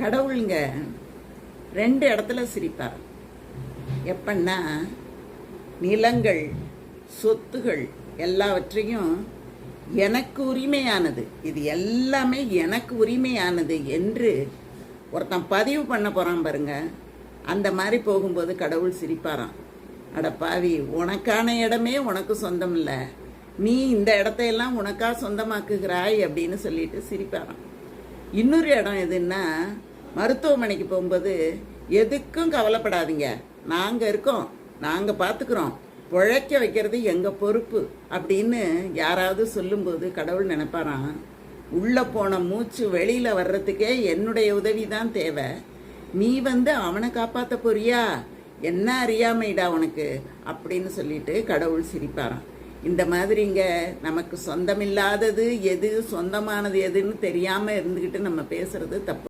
கடவுளுங்க ரெண்டு இடத்துல சிரிப்பார். எப்பன்னா, நிலங்கள், சொத்துகள் எல்லாவற்றையும் எனக்கு உரிமையானது, இது எல்லாமே எனக்கு உரிமையானது என்று ஒருத்தன் பதிவு பண்ண போகிறான் பாருங்க. அந்த மாதிரி போகும்போது கடவுள் சிரிப்பாராம். அட பாவி, உனக்கான இடமே உனக்கு சொந்தம் இல்லை, நீ இந்த இடத்தையெல்லாம் உனக்கா சொந்தமாக்குகிறாய் அப்படின்னு சொல்லிட்டு சிரிப்பாராம். இன்னொரு இடம் எதுன்னா, மருத்துவமனைக்கு போகும்போது எதுக்கும் கவலைப்படாதீங்க, நாங்கள் இருக்கோம், நாங்கள் பார்த்துக்குறோம், பிழைக்க வைக்கிறது எங்கள் பொறுப்பு அப்படின்னு யாராவது சொல்லும்போது கடவுள் நினைப்பாராம், உள்ளே போன மூச்சு வெளியில் வர்றதுக்கே என்னுடைய உதவி தான் தேவை, நீ அவனை காப்பாற்ற போறியா, என்ன அறியாமைடா உனக்கு அப்படின்னு சொல்லிட்டு கடவுள் சிரிப்பாராம். இந்த மாதிரிங்க நமக்கு சொந்தமில்லாதது எது, சொந்தமானது எதுன்னு தெரியாமல் இருந்துக்கிட்டு நம்ம பேசுறது தப்பு.